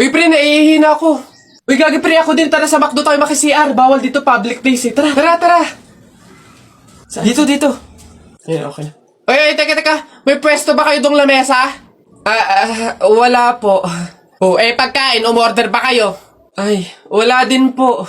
Uy, pre, naihihina ako. Uy, gagi, pre, ako din. Tara sa McDo tayo maki-CR. Bawal dito, public place eh. Tara, tara, tara. Dito, dito. Ayan, okay. Uy, teka. May pwesto ba kayo dong lamesa? Wala po. Oh, pagkain, umorder ba kayo? Ay, wala din po.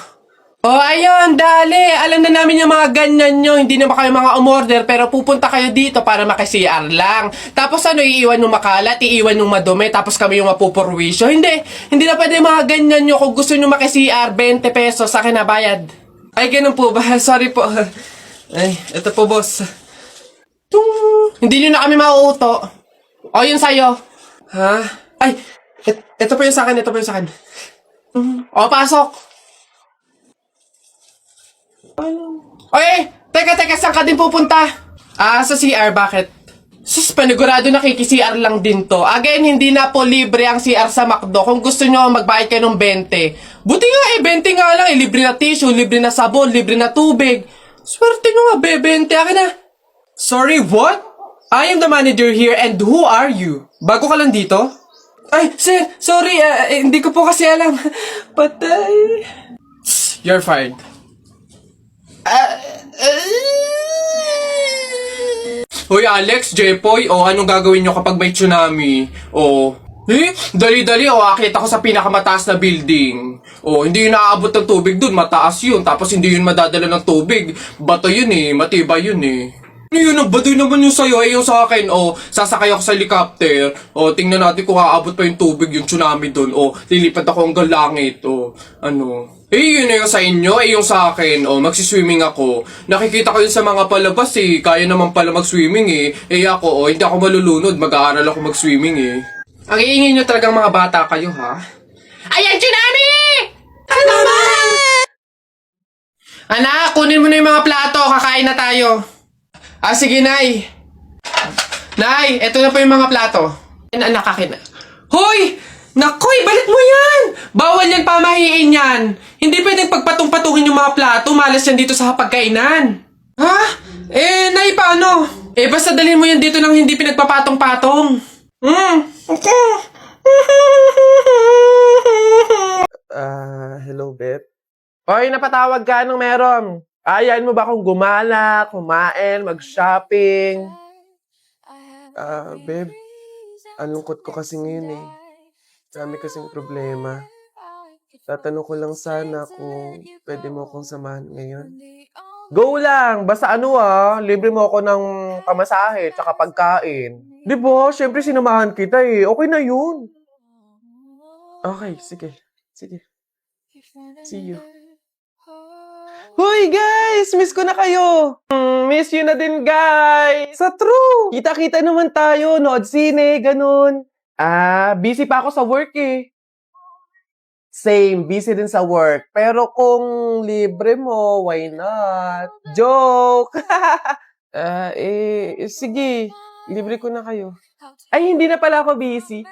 Oh, ayun, dali. Alam na namin yung mga ganyan nyo. Hindi naman kayo mga umorder, pero pupunta kayo dito para maki-CR lang. Tapos iiwan yung makalat, iiwan yung madumi, tapos kami yung mapupurwisyo. Hindi na pwede mga ganyan nyo. Kung gusto nyo maki-CR, 20 pesos sa akin na bayad. Ay, ganun po ba? Sorry po. Ay, ito po, boss. Hindi nyo na kami mauuto. O, yun sa'yo. Ha? Ay, ito po yung sa akin, O, pasok. Oy, teka, saan ka din pupunta? Sa CR, bakit? Sus, panigurado nakiki-CR lang din to. Again, hindi na po libre ang CR sa McDo. Kung gusto nyo, magbayad kayo ng 20. Buti nga 20 nga lang libre na tissue, libre na sabon, libre na tubig. Swerte nyo nga, 20. Akin na. Sorry, what? I am the manager here and who are you? Bago ka lang dito? Ay, sir, sorry, hindi ko po kasi alam. Patay. You're fired. Hoy Alex, Jepoy, anong gagawin nyo kapag may tsunami? Dali-dali, akit ako sa pinakamataas na building. Hindi yun naaabot ng tubig dun, mataas yun. Tapos hindi yun madadala ng tubig. Bato yun matibay yun Ano yun, ang baduy naman yung sa'yo, yung sa akin, sasakay ako sa helicopter, tingnan natin kung aabot pa yung tubig, yung tsunami dun, lilipad ako hanggang langit, yun yung sa inyo, yung sa akin, magsiswimming ako. Nakikita ko yun sa mga palabas, kaya naman pala mag-swimming, ako, hindi ako malulunod, mag-aaral ako mag-swimming, Ang iingay nyo talagang mga bata kayo, ha? Ayan, tsunami! Ano ba? Anak, kunin mo na yung mga plato, kakain na tayo. Sige, Nay. Nay, eto na po yung mga plato. Anak, akin na. Hoy! Nakoy, balik mo yan! Bawal yan, pamahiin yan. Hindi pwedeng pagpatong-patungin yung mga plato. Malas yan dito sa pagkainan. Ha? Nay, paano? Basta dalhin mo yan dito nang hindi pinagpapatong-patong. Hello, Beth. Hoy, napatawag ka. Anong meron? Ayain mo ba akong gumala, kumain, mag-shopping? Babe, ang lungkot ko kasi ngayon Dami kasing problema. Tatanong ko lang sana kung pwede mo akong samahan ngayon. Go lang! Basta libre mo ako ng pamasahe tsaka pagkain. Di ba? Siyempre sinamahan kita Okay na yun. Okay, sige. See you. Hoy guys! Miss ko na kayo! Miss you na din guys! Sa true! Kita-kita naman tayo, nood sine, ganun. Busy pa ako sa work Same, busy din sa work. Pero kung libre mo, why not? Joke! Sige, libre ko na kayo. Ay, hindi na pala ako busy.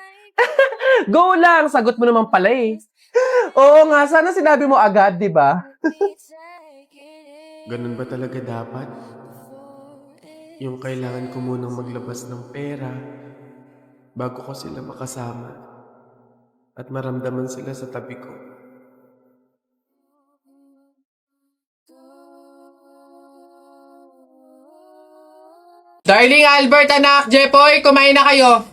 Go lang, sagot mo naman pala Oo nga, sana sinabi mo agad, di ba? Ganun ba talaga dapat? Yung kailangan ko munang maglabas ng pera bago ko sila makasama at maramdaman sila sa tabi ko. Darling Albert, anak, Jepoy, kumain na kayo.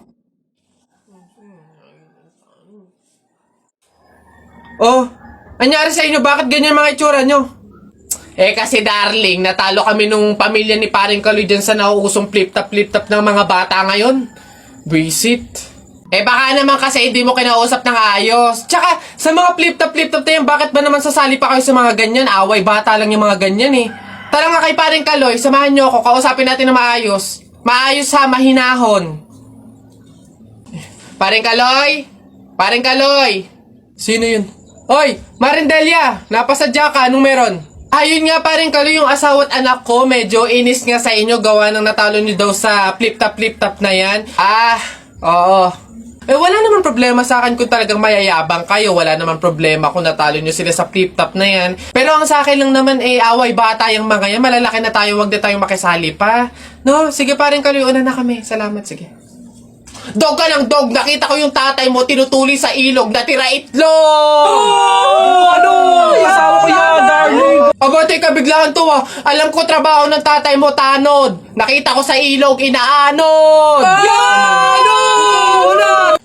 Anyari sa inyo? Bakit ganyan mga itsura nyo? Kasi darling, natalo kami nung pamilya ni paring Kaloy dyan sa nauusong flip-top ng mga bata ngayon. Visit. Baka naman kasi hindi mo kinausap ng ayos. Tsaka, sa mga flip-top na yan, bakit ba naman sasali pa kayo sa mga ganyan? Away, bata lang yung mga ganyan Tara nga kay paring Kaloy, samahan nyo ako, kausapin natin na maayos. Maayos mahinahon. Paring Kaloy! Sino yun? Hoy, Marindelia, napasadya ka, anong meron? Ayun nga paring Kaloy, yung asawa at anak ko, medyo inis nga sa inyo, gawa ng natalo nyo daw sa flip-top na yan. Oo. Wala naman problema sa akin kung talagang mayayabang kayo. Wala naman problema kung natalo nyo sila sa flip-top na yan. Pero ang sa akin lang naman, away bata yung mga yan. Malalaki na tayo, wag na tayong makisali pa. No, sige paring Kaloy, una na kami. Salamat, sige. Dog ka ng dog! Nakita ko yung tatay mo tinutuli sa ilog na tira itlog! Ano? Asawa ko yan, darling. Aba, teka, biglaan to ah. Alam ko trabaho ng tatay mo, tanod. Nakita ko sa ilog, inaanod!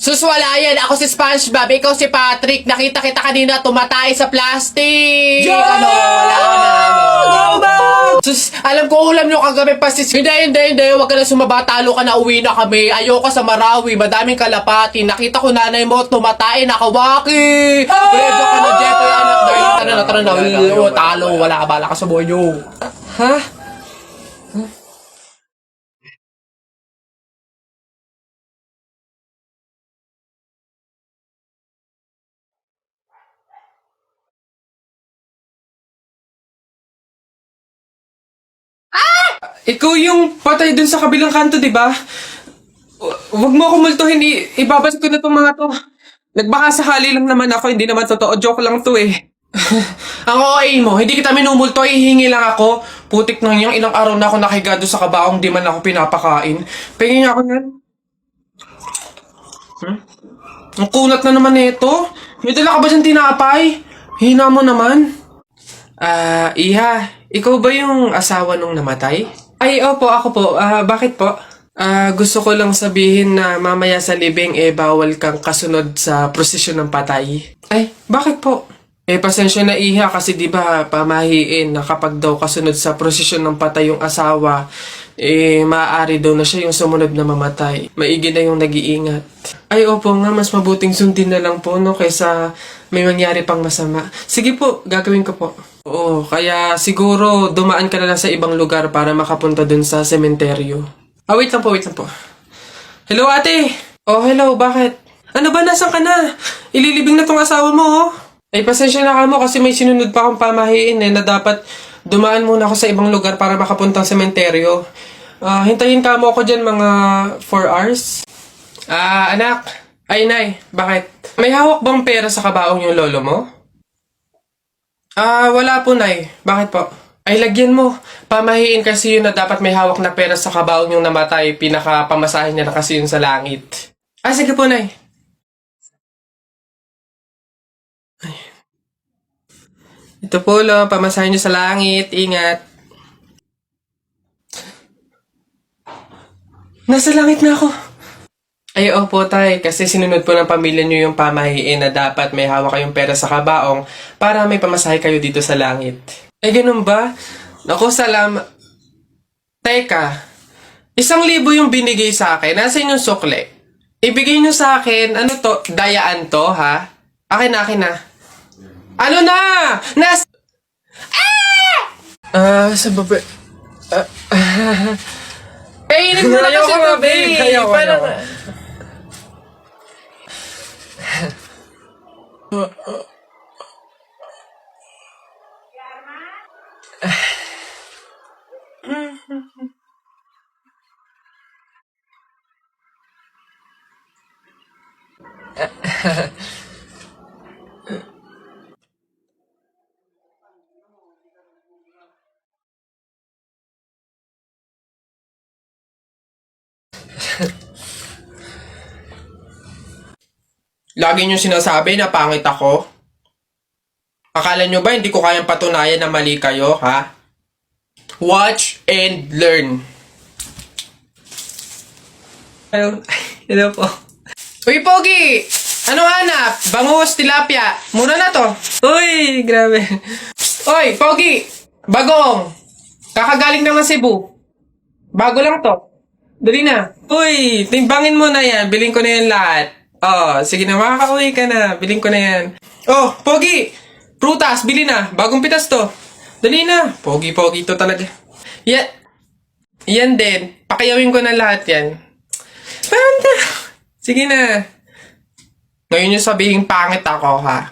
Sus, wala yan. Ako si SpongeBob, ikaw si Patrick. Nakita kita kanina tumatay sa plastic. Ano? Wala na. Sus, alam ko ulam nyo kagabi pasis. Hindi. Huwag ka na sumaba. Talo ka na, uwi na kami. Ayoko sa Marawi. Madaming kalapati. Nakita ko nanay mo tumatay. Nakawaki. Pwede ka na, Jeffrey, anak. Tara na. Talo. Wala ka, bala ka sa buhay nyo. Ha? Ikaw yung patay dun sa kabilang kanto, di ba? Huwag mo ako multuhin. Ibabas ko na tong mga to. Nagbaka sakali lang naman ako. Hindi naman totoo. Joke lang to eh. Ang OA mo, hindi kita minumulto. Ihingi lang ako. Putik nang yung ilang araw na ako nakigado sa kabaong. Di man ako pinapakain. Pingin niya ako yan. Ang kunat na naman nito. May dala ka ba dyan tinapay? Hina mo naman. Iha, ikaw ba yung asawa nung namatay? Ay, opo, ako po. Bakit po? Gusto ko lang sabihin na mamaya sa libing bawal kang kasunod sa prosesyon ng patay. Ay, bakit po? Pasensya na Iha kasi di ba pamahiin na kapag daw kasunod sa prosesyon ng patay yung asawa, maaari daw na siya yung sumunod na mamatay. Maigi na yung nag-iingat. Ay, opo nga, mas mabuting sundin na lang po, no, kaysa may mangyari pang masama. Sige po, gagawin ko po. Oo, kaya siguro dumaan ka na lang sa ibang lugar para makapunta dun sa sementeryo. Wait lang po. Hello, ate! Oh, hello, bakit? Ano ba, nasan ka na? Ililibing na tong asawa mo, oh. Ay, pasensya na ka mo kasi may sinunod pa akong pamahiin na dapat dumaan muna ako sa ibang lugar para makapuntang sementeryo. Hintayin ka mo ako dyan mga 4 hours. Anak. Ay, nay, bakit? May hawak bang pera sa kabaong yung lolo mo? Wala po, nay. Bakit po? Ay, lagyan mo. Pamahiin kasi yun na dapat may hawak na pera sa kabaong yung namatay. Pinaka-pamasahin niya na kasi yun sa langit. Sige po, nay. Ay. Ito po, lo. Pamasahin niyo sa langit. Ingat. Nasa langit na ako. Ay, opo, tay. Kasi sinunod po ng pamilya niyo yung pamahiin na dapat may hawak kayong pera sa kabaong para may pamasahe kayo dito sa langit. Ay, ganun ba? Naku, salamat. Teka, 1,000 yung binigay sa akin. Nasaan yung sukle? Ibigay niyo sa akin, ano to? Dayaan to, ha? Akin na. Ano na? Sa baba... Kainin mo na kasi ito, babe. Ayoko. Lagi niyo sinasabi na pangit ako. Akala niyo ba hindi ko kayang patunayan na mali kayo, ha? Watch and learn. Hello po. Uy, Pogi! Anong hanap? Bangus, tilapia. Mura na to. Uy, grabe. Uy, Pogi! Bagong! Kakagaling naman Cebu. Bago lang to. Dali na. Uy, timbangin mo na yan. Biling ko na yan lahat. Sige na, makakauwi ka na. Biling ko na yan. Oh, Pogi! Prutas, bili na. Bagong pitas to. Dali na. Pogi-pogi to talaga. Yan din. Pakiyawin ko na lahat yan. Panda! Sige na. Ngayon yung sabihin pangit ako, ha?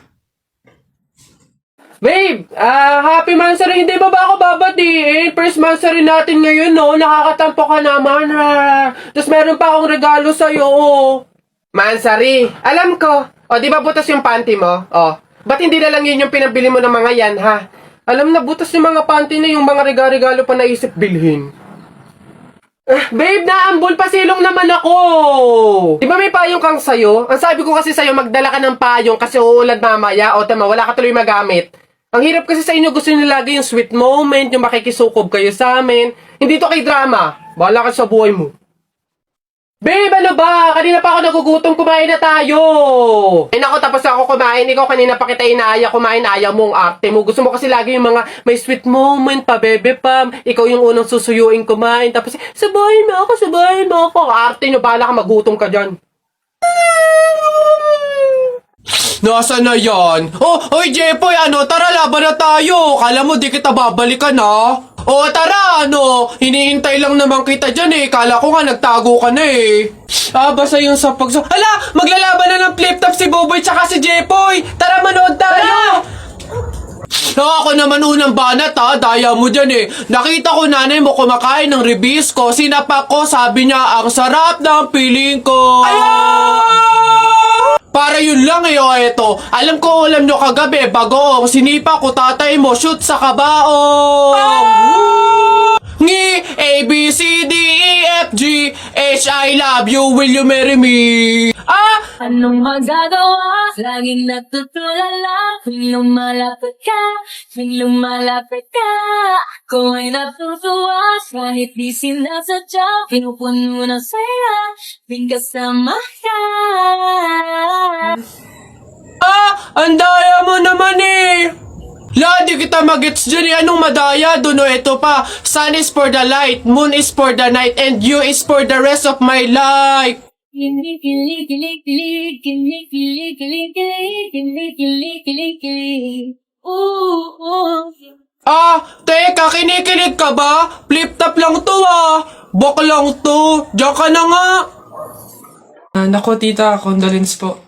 Babe, happy Mansari. Hindi ba ako babatiin? First Mansari natin ngayon, no? Nakakatampo ka naman, ha? Tapos meron pa akong regalo sa'yo, oh. Mansari, alam ko. Di ba butas yung panty mo? Ba't hindi na lang yun yung pinabili mo ng mga yan, ha? Alam na, butas yung mga panty na yung mga regalo pa naisip bilhin. Babe, naambol pasilong naman ako! Di ba may payong kang sayo? Ang sabi ko kasi sa'yo, magdala ka ng payong kasi uulad mamaya. O tama, wala ka tuloy magamit. Ang hirap kasi sa inyo, gusto nyo lagi yung sweet moment, yung makikisukob kayo sa amin. Hindi to kay drama. Bahala ka sa buhay mo. Babe, ano ba? Kanina pa ako nagugutom, kumain na tayo! Ay nako, tapos ako kumain. Ikaw kanina pa kita inaaya kumain, ayaw mong arte mo. Gusto mo kasi lagi yung mga may sweet moment pa, bebe pam. Ikaw yung unang susuyuin kumain. Tapos, sabahin mo ako. Arte nyo, bahala ka, magutom ka dyan. Nasaan na yan? Oh, oy Jepoy, tara laban na tayo. Kala mo di kita babalikan ha? Oh, tara, hinihintay lang naman kita dyan eh. Kala ko nga nagtago ka na eh. Basta yung sa Hala, maglalaban na ng flip-top si Boboy tsaka si Jepoy. Tara, manood tayo. Ako naman unang banat ha, daya mo dyan eh. Nakita ko nanay mo kumakain ng ribisco. Sinapak ko, sabi niya, ang sarap ng piling ko. Para yun lang eh, eto. Alam ko ulam nyo kagabi, bagoong sinipa ko tatay mo, shoot sa kabaong. Ngi, A, B, C, D, E, F, G, H, I love you, will you marry me? Anong magagawa? Laging natutulala tuwing lumalapit ka Ako ay natutuwa kahit di sinasadya Pinupuno ng saya tuwing kasama ka Ang daya mo naman eh! Di kita magets dyan eh. Anong madaya? Doon ito pa. Sun is for the light, moon is for the night, and you is for the rest of my life. Teka, kinikilig ka ba? Flip-top lang to Bok lang to. Diyan ka na nga. Nako tita, condolence po.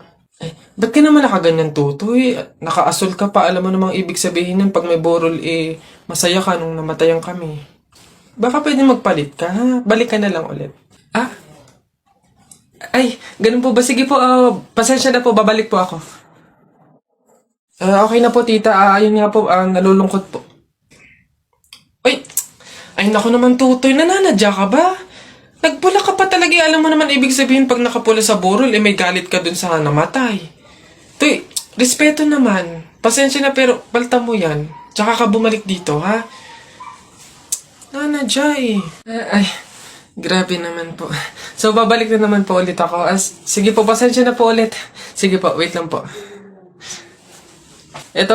Ba't ka naman nakaganyan tutoy? Nakaasol ka pa. Alam mo namang ibig sabihin nun pag may borol masaya ka nung namatayan kami. Baka pwede magpalit ka ha? Balik ka na lang ulit. Ay, ganun po ba? Sige po, pasensya na po, babalik po ako. Okay na po, tita. Ayun nga po, nalulungkot po. Ay, naku naman, tutoy. Nananadya ka ba? Nagpula ka pa talaga. Alam mo naman, ibig sabihin, pag nakapula sa burol, may galit ka dun sa namatay. Tuy, respeto naman. Pasensya na, pero palta mo yan. Tsaka ka bumalik dito, ha? Nanadya Ay, grabe naman po. So, babalik na naman po ulit ako. Sige po, pasensya na po ulit. Sige po, wait lang po.